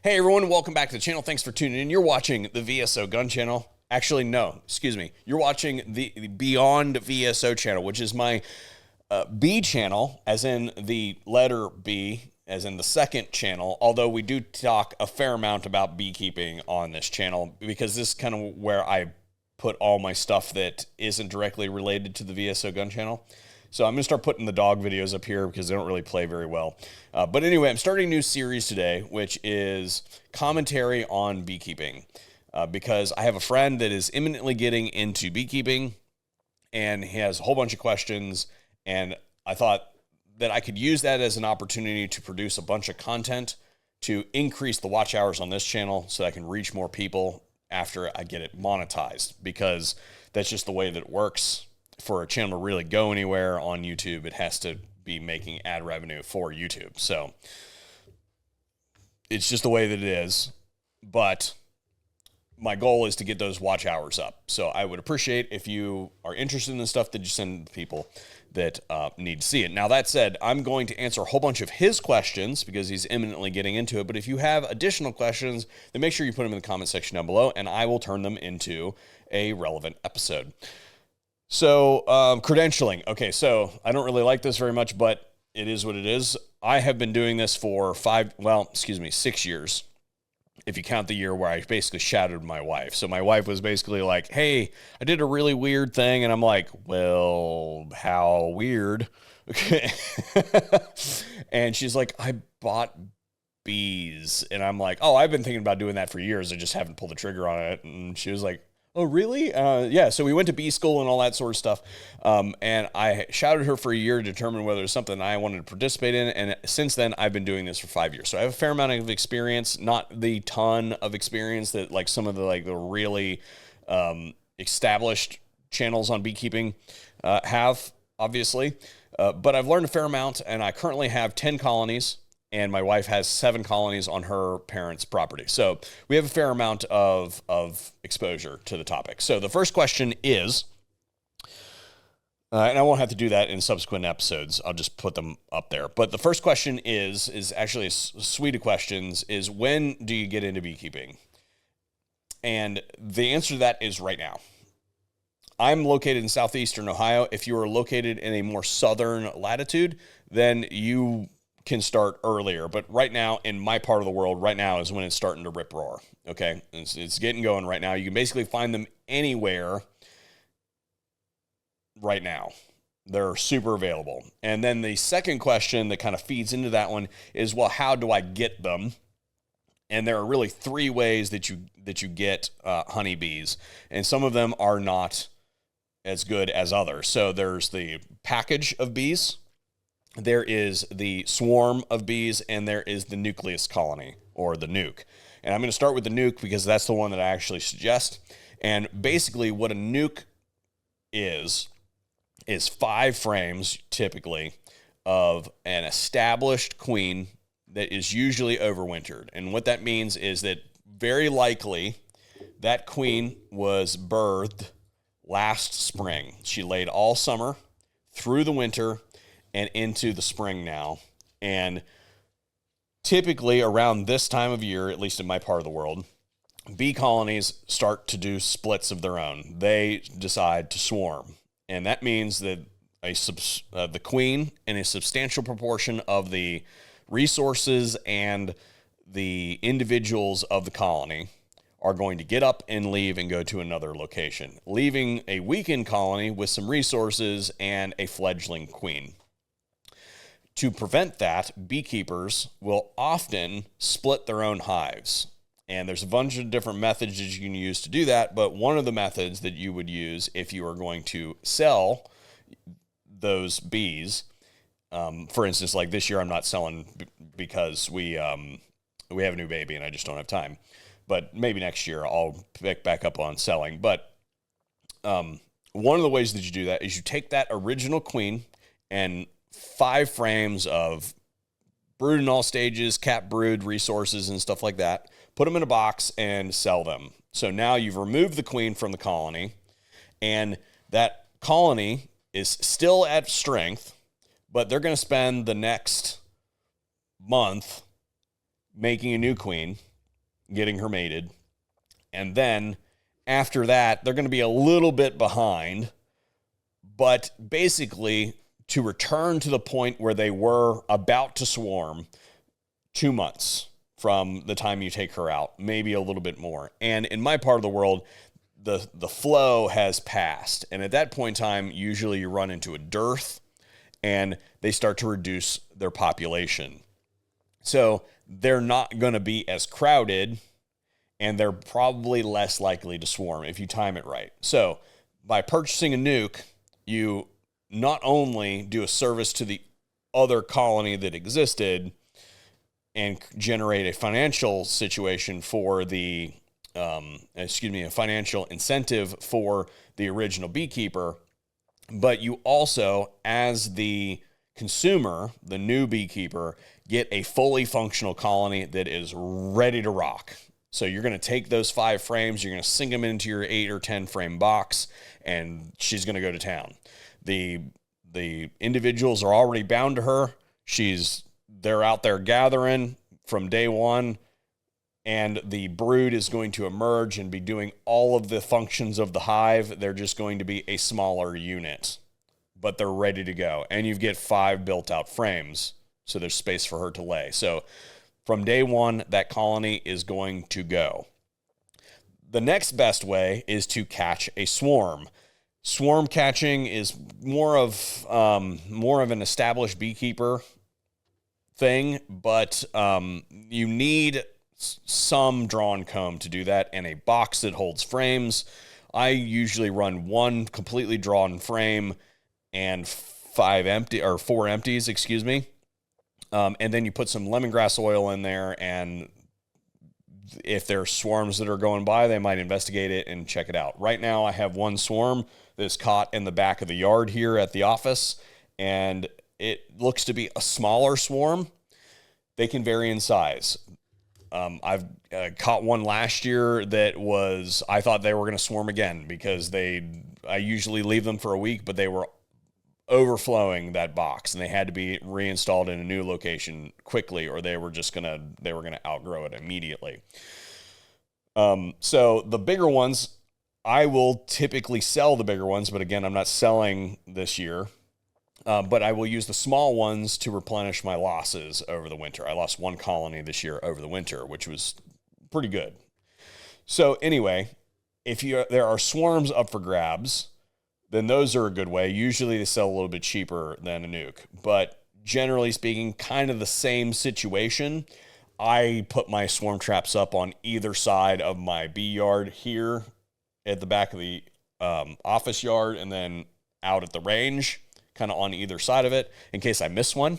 Hey everyone, welcome back to the channel. Thanks for tuning in. You're watching the VSO Gun channel. Actually, no, excuse me. You're watching the Beyond VSO channel, which is my B channel, as in the letter B, as in the second channel, although we do talk a fair amount about beekeeping on this channel because this is kind of where I put all my stuff that isn't directly related to the VSO Gun channel. So I'm going to start putting the dog videos up here because they don't really play very well. But anyway, I'm starting a new series today, which is commentary on beekeeping. Because I have a friend that is imminently getting into beekeeping, and he has a whole bunch of questions, and I thought that I could use that as an opportunity to produce a bunch of content to increase the watch hours on this channel so I can reach more people after I get it monetized, because that's just the way that it works. For a channel to really go anywhere on YouTube, it has to be making ad revenue for YouTube. So it's just the way that it is. But my goal is to get those watch hours up. So I would appreciate if you are interested in the stuff that you send to people that need to see it. Now, that said, I'm going to answer a whole bunch of his questions because he's imminently getting into it. But if you have additional questions, then make sure you put them in the comment section down below, and I will turn them into a relevant episode. So credentialing. Okay, so I don't really like this very much, but it is what it is. I have been doing this for 6 years, if you count the year where I basically shadowed my wife. So my wife was basically like, hey, I did a really weird thing. And I'm like, well, how weird? Okay. And she's like, I bought bees. And I'm like, oh, I've been thinking about doing that for years. I just haven't pulled the trigger on it. And she was like, oh, really? Yeah, so we went to bee school and all that sort of stuff. And I shadowed her for a year to determine whether it was something I wanted to participate in. And since then, I've been doing this for 5 years. So I have a fair amount of experience, not the ton of experience that like some of the really established channels on beekeeping have, obviously. But I've learned a fair amount, and I currently have 10 colonies. And my wife has 7 colonies on her parents' property. So we have a fair amount of exposure to the topic. So the first question is, and I won't have to do that in subsequent episodes. I'll just put them up there. But the first question is actually a suite of questions, is when do you get into beekeeping? And the answer to that is right now. I'm located in southeastern Ohio. If you are located in a more southern latitude, then you can start earlier. But right now, in my part of the world, right now is when it's starting to rip roar. Okay, it's getting going right now. You can basically find them anywhere right now. They're super available. And then the second question that kind of feeds into that one is, well, how do I get them? And there are really 3 ways that you get honeybees, and some of them are not as good as others. So there's the package of bees, there is the swarm of bees, and there is the nucleus colony, or the nuke. And I'm going to start with the nuke because that's the one that I actually suggest. And basically what a nuke is 5 frames, typically, of an established queen that is usually overwintered. And what that means is that very likely that queen was birthed last spring. She laid all summer, through the winter, and into the spring now. And typically around this time of year, at least in my part of the world, bee colonies start to do splits of their own. They decide to swarm. And that means that the queen and a substantial proportion of the resources and the individuals of the colony are going to get up and leave and go to another location, leaving a weakened colony with some resources and a fledgling queen. To prevent that, beekeepers will often split their own hives. And there's a bunch of different methods that you can use to do that, but one of the methods that you would use if you are going to sell those bees, for instance, like this year I'm not selling because we have a new baby and I just don't have time. But maybe next year I'll pick back up on selling. But one of the ways that you do that is you take that original queen and 5 frames of brood in all stages, cap brood resources and stuff like that, put them in a box and sell them. So now you've removed the queen from the colony, and that colony is still at strength, but they're going to spend the next month making a new queen, getting her mated. And then after that, they're going to be a little bit behind, but basically to return to the point where they were about to swarm, 2 months from the time you take her out, maybe a little bit more. And in my part of the world, the flow has passed. And at that point in time, usually you run into a dearth and they start to reduce their population. So they're not going to be as crowded and they're probably less likely to swarm if you time it right. So by purchasing a nuke, you not only do a service to the other colony that existed and generate a financial situation for the, a financial incentive for the original beekeeper, but you also, as the consumer, the new beekeeper, get a fully functional colony that is ready to rock. So you're going to take those 5 frames, you're going to sink them into your 8 or 10 frame box, and she's going to go to town. The individuals are already bound to her. They're out there gathering from day one, and the brood is going to emerge and be doing all of the functions of the hive. They're just going to be a smaller unit, but they're ready to go. And you get 5 built out frames, so there's space for her to lay. So from day one, that colony is going to go. The next best way is to catch a swarm. Swarm catching is more of an established beekeeper thing, but you need some drawn comb to do that and a box that holds frames. I usually run 1 completely drawn frame and 4 empties, excuse me. And then you put some lemongrass oil in there, and if there are swarms that are going by, they might investigate it and check it out. Right now, I have 1 swarm that's caught in the back of the yard here at the office, and it looks to be a smaller swarm. They can vary in size. I've caught one last year that I thought they were going to swarm again because I usually leave them for a week, but they were overflowing that box and they had to be reinstalled in a new location quickly, or they were going to outgrow it immediately. So the bigger ones, I will typically sell the bigger ones, but again, I'm not selling this year. But I will use the small ones to replenish my losses over the winter. I lost 1 colony this year over the winter, which was pretty good. So anyway, there are swarms up for grabs, then those are a good way. Usually they sell a little bit cheaper than a nuke, but generally speaking, kind of the same situation. I put my swarm traps up on either side of my bee yard here at the back of the office yard, and then out at the range, kind of on either side of it in case I miss one.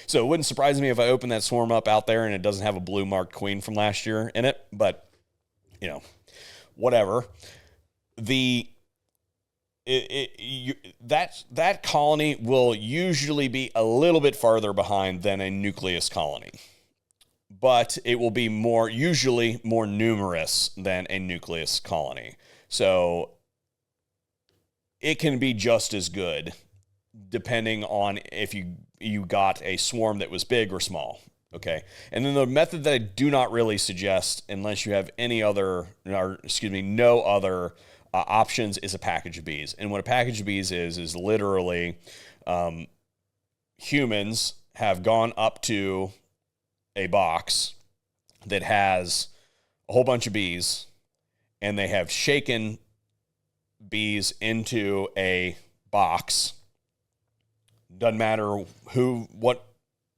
So it wouldn't surprise me if I open that swarm up out there and it doesn't have a blue marked queen from last year in it, but whatever. That colony will usually be a little bit farther behind than a nucleus colony, but it will be usually more numerous than a nucleus colony. So it can be just as good depending on if you got a swarm that was big or small. Okay. And then the method that I do not really suggest unless you have no other options is a package of bees. And what a package of bees is literally humans have gone up to a box that has a whole bunch of bees, and they have shaken bees into a box. Doesn't matter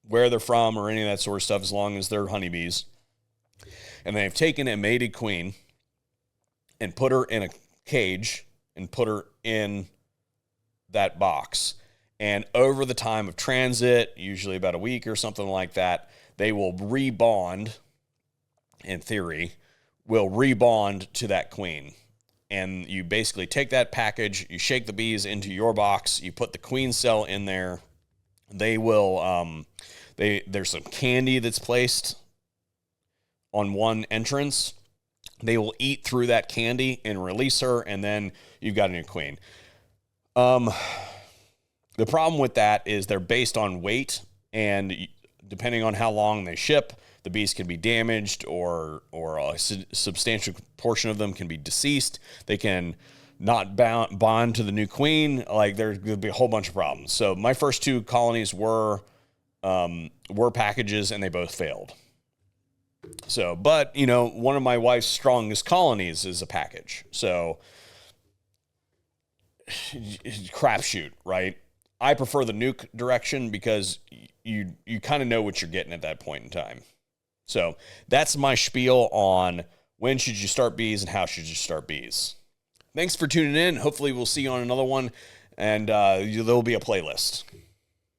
where they're from or any of that sort of stuff, as long as they're honeybees. And they've taken a mated queen and put her in a cage and put her in that box. And over the time of transit, usually about a week or something like that, they will rebond, in theory, to that queen. And you basically take that package, you shake the bees into your box, you put the queen cell in there. They will, there's some candy that's placed on one entrance. They will eat through that candy and release her, and then you've got a new queen. The problem with that is they're based on weight, and depending on how long they ship, the bees can be damaged, or a substantial portion of them can be deceased. They can not bond to the new queen. Like there's going to be a whole bunch of problems. So my first 2 colonies were packages, and they both failed. So, but one of my wife's strongest colonies is a package. So crapshoot, right? I prefer the nuke direction because you kind of know what you're getting at that point in time. So that's my spiel on when should you start bees and how should you start bees. Thanks for tuning in. Hopefully we'll see you on another one, and there'll be a playlist.